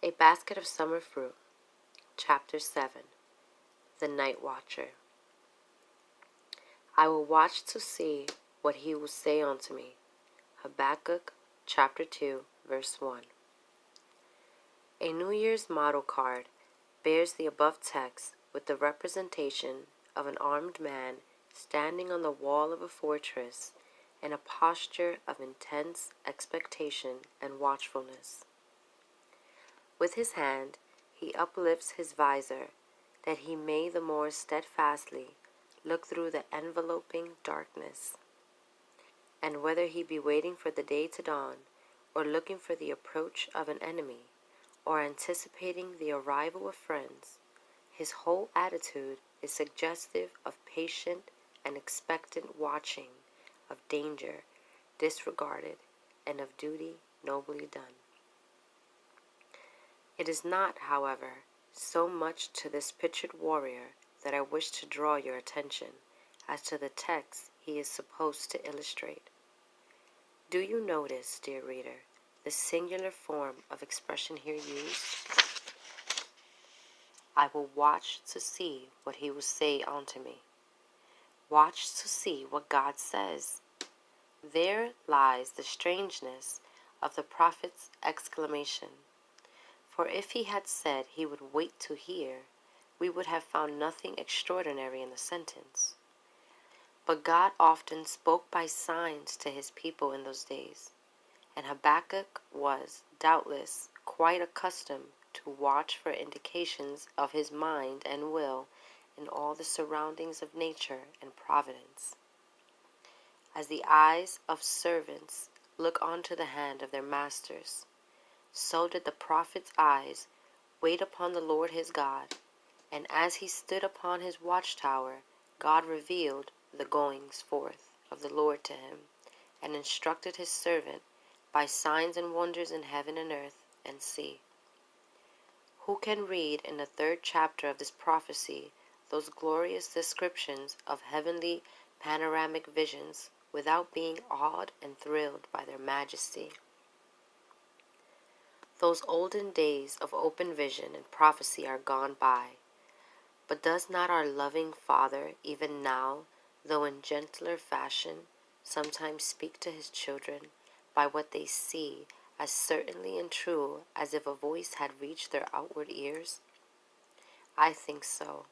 A Basket of Summer Fruit, Chapter 7. The Night Watcher. I will watch to see what he will say unto me. Habakkuk, chapter 2, verse 1. A New Year's model card bears the above text with the representation of an armed man standing on the wall of a fortress in a posture of intense expectation and watchfulness. With his hand he uplifts his visor, that he may the more steadfastly look through the enveloping darkness. And whether he be waiting for the day to dawn, or looking for the approach of an enemy, or anticipating the arrival of friends, his whole attitude is suggestive of patient and expectant watching, of danger disregarded, and of duty nobly done. It is not, however, so much to this pictured warrior that I wish to draw your attention as to the text he is supposed to illustrate. Do you notice, dear reader, the singular form of expression here used? I will watch to see what he will say unto me. Watch to see what God says. There lies the strangeness of the prophet's exclamation. For if he had said he would wait to hear, we would have found nothing extraordinary in the sentence. But God often spoke by signs to his people in those days, and Habakkuk was, doubtless, quite accustomed to watch for indications of his mind and will in all the surroundings of nature and providence. As the eyes of servants look onto the hand of their masters, so did the prophet's eyes wait upon the Lord his God, and as he stood upon his watchtower, God revealed the goings forth of the Lord to him, and instructed his servant by signs and wonders in heaven and earth and sea. Who can read in the 3rd chapter of this prophecy those glorious descriptions of heavenly panoramic visions without being awed and thrilled by their majesty? Those olden days of open vision and prophecy are gone by, but does not our loving Father even now, though in gentler fashion, sometimes speak to his children by what they see as certainly and true as if a voice had reached their outward ears? I think so,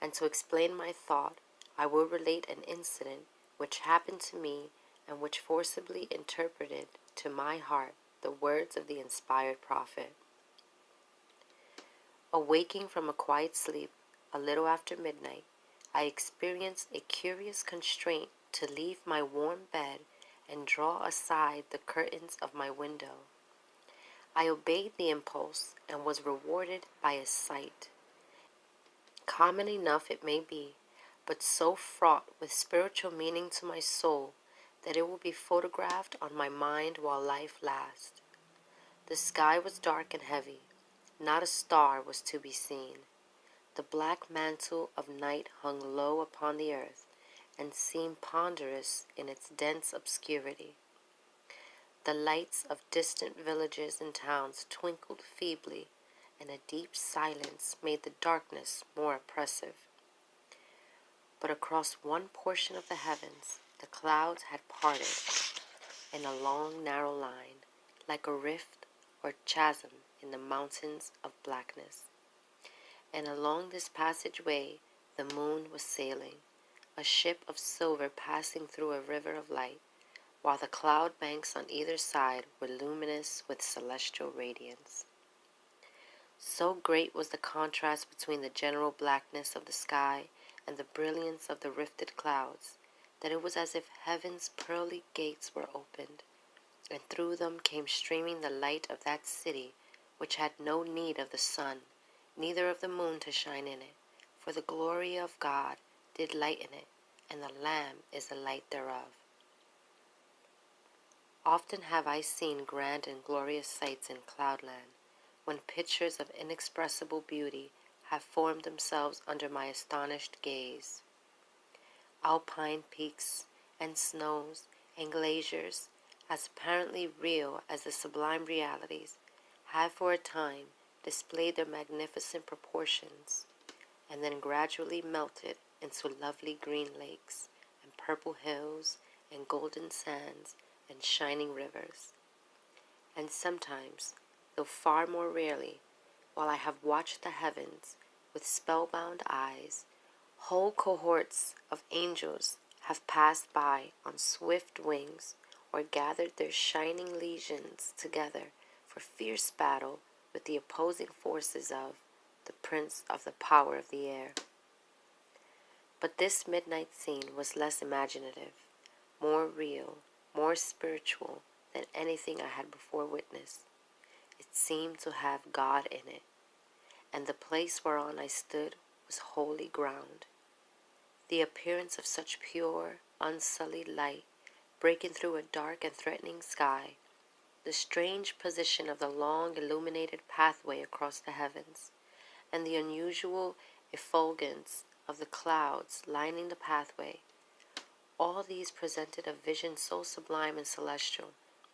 and to explain my thought, I will relate an incident which happened to me and which forcibly interpreted to my heart the words of the inspired prophet. Awaking from a quiet sleep a little after midnight, I experienced a curious constraint to leave my warm bed and draw aside the curtains of my window. I obeyed the impulse and was rewarded by a sight, common enough it may be, but so fraught with spiritual meaning to my soul that it will be photographed on my mind while life lasts. The sky was dark and heavy. Not a star was to be seen. The black mantle of night hung low upon the earth and seemed ponderous in its dense obscurity. The lights of distant villages and towns twinkled feebly, and a deep silence made the darkness more oppressive. But across one portion of the heavens, the clouds had parted in a long, narrow line, like a rift or chasm in the mountains of blackness. And along this passageway the moon was sailing, a ship of silver passing through a river of light, while the cloud banks on either side were luminous with celestial radiance. So great was the contrast between the general blackness of the sky and the brilliance of the rifted clouds, that it was as if heaven's pearly gates were opened, and through them came streaming the light of that city which had no need of the sun, neither of the moon to shine in it, for the glory of God did lighten it, and the Lamb is the light thereof. Often have I seen grand and glorious sights in cloudland, when pictures of inexpressible beauty have formed themselves under my astonished gaze. Alpine peaks and snows and glaciers, as apparently real as the sublime realities, have for a time displayed their magnificent proportions, and then gradually melted into lovely green lakes, and purple hills, and golden sands, and shining rivers. And sometimes, though far more rarely, while I have watched the heavens with spellbound eyes, whole cohorts of angels have passed by on swift wings, or gathered their shining legions together for fierce battle with the opposing forces of the prince of the power of the air. But this midnight scene was less imaginative, more real, more spiritual than anything I had before witnessed. It seemed to have God in it, and the place whereon I stood was holy ground. The appearance of such pure, unsullied light breaking through a dark and threatening sky, the strange position of the long illuminated pathway across the heavens, and the unusual effulgence of the clouds lining the pathway, all these presented a vision so sublime and celestial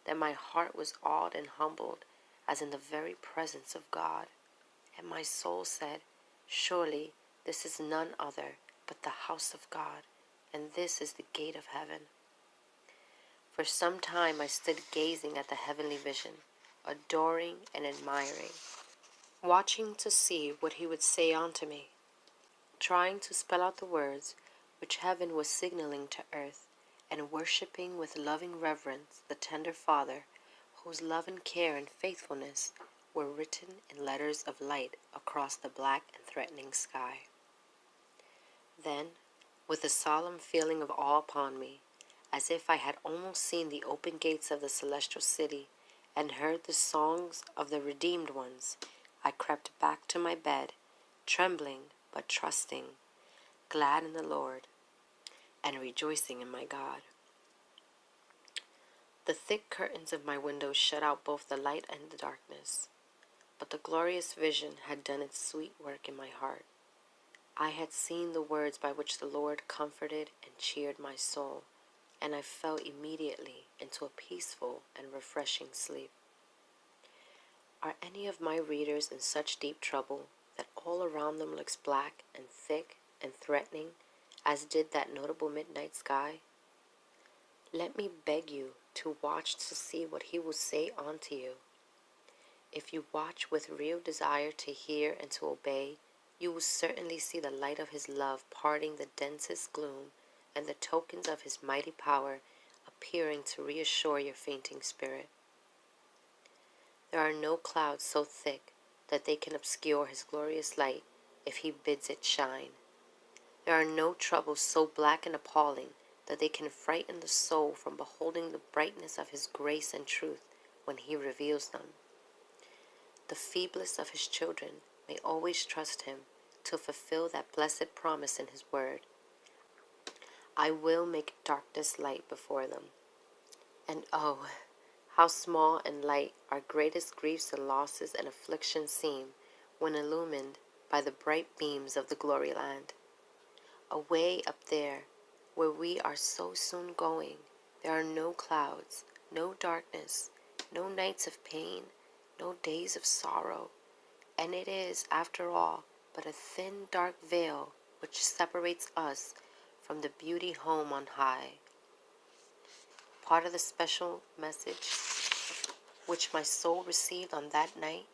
that my heart was awed and humbled as in the very presence of God, and my soul said, "Surely this is none other but the house of God, and this is the gate of heaven." For some time I stood gazing at the heavenly vision, adoring and admiring, watching to see what he would say unto me, trying to spell out the words which heaven was signaling to earth, and worshipping with loving reverence the tender Father, whose love and care and faithfulness were written in letters of light across the black and threatening sky. Then, with a solemn feeling of awe upon me, as if I had almost seen the open gates of the celestial city and heard the songs of the redeemed ones, I crept back to my bed, trembling but trusting, glad in the Lord, and rejoicing in my God. The thick curtains of my windows shut out both the light and the darkness, but the glorious vision had done its sweet work in my heart. I had seen the words by which the Lord comforted and cheered my soul, and I fell immediately into a peaceful and refreshing sleep. Are any of my readers in such deep trouble that all around them looks black and thick and threatening, as did that notable midnight sky? Let me beg you to watch to see what he will say unto you. If you watch with real desire to hear and to obey, you will certainly see the light of his love parting the densest gloom, and the tokens of his mighty power appearing to reassure your fainting spirit. There are no clouds so thick that they can obscure his glorious light if he bids it shine. There are no troubles so black and appalling that they can frighten the soul from beholding the brightness of his grace and truth when he reveals them. The feeblest of his children may always trust him to fulfill that blessed promise in his word. I will make darkness light before them. And oh, how small and light our greatest griefs and losses and afflictions seem when illumined by the bright beams of the glory land. Away up there, where we are so soon going, there are no clouds, no darkness, no nights of pain, no days of sorrow, and it is, after all, but a thin, dark veil which separates us from the beauty home on high. Part of the special message which my soul received on that night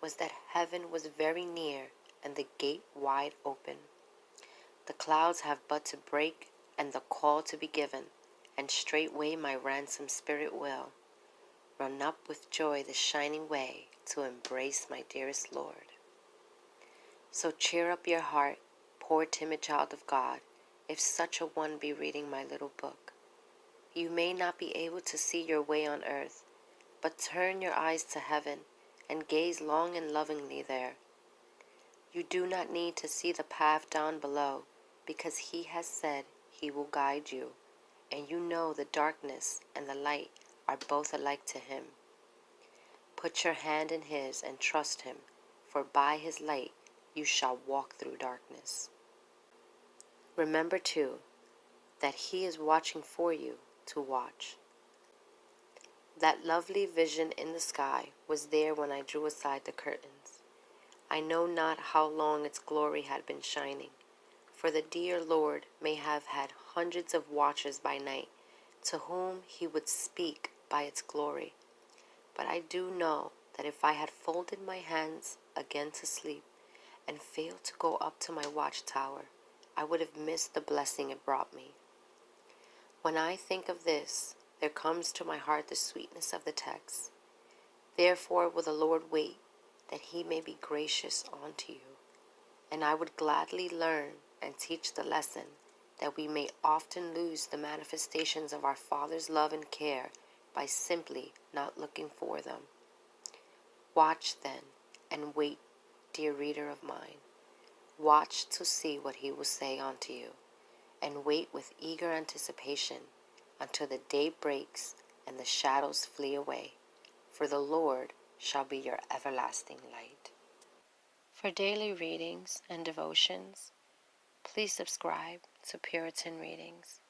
was that heaven was very near and the gate wide open. The clouds have but to break and the call to be given, and straightway my ransomed spirit will run up with joy the shining way to embrace my dearest Lord. So cheer up your heart, poor timid child of God, if such a one be reading my little book. You may not be able to see your way on earth, but turn your eyes to heaven and gaze long and lovingly there. You do not need to see the path down below, because he has said he will guide you, and you know the darkness and the light are both alike to him. Put your hand in his and trust him, for by his light you shall walk through darkness. Remember, too, that he is watching for you to watch. That lovely vision in the sky was there when I drew aside the curtains, I know not how long its glory had been shining, for the dear Lord may have had hundreds of watchers by night, to whom he would speak by its glory. But I do know that if I had folded my hands again to sleep, and failed to go up to my watchtower, I would have missed the blessing it brought me. When I think of this, there comes to my heart the sweetness of the text. Therefore will the Lord wait, that he may be gracious unto you. And I would gladly learn and teach the lesson, that we may often lose the manifestations of our Father's love and care by simply not looking for them. Watch then, and wait, dear reader of mine. Watch to see what he will say unto you, and wait with eager anticipation until the day breaks and the shadows flee away, for the Lord shall be your everlasting light. For daily readings and devotions, please subscribe to Puritan Readings.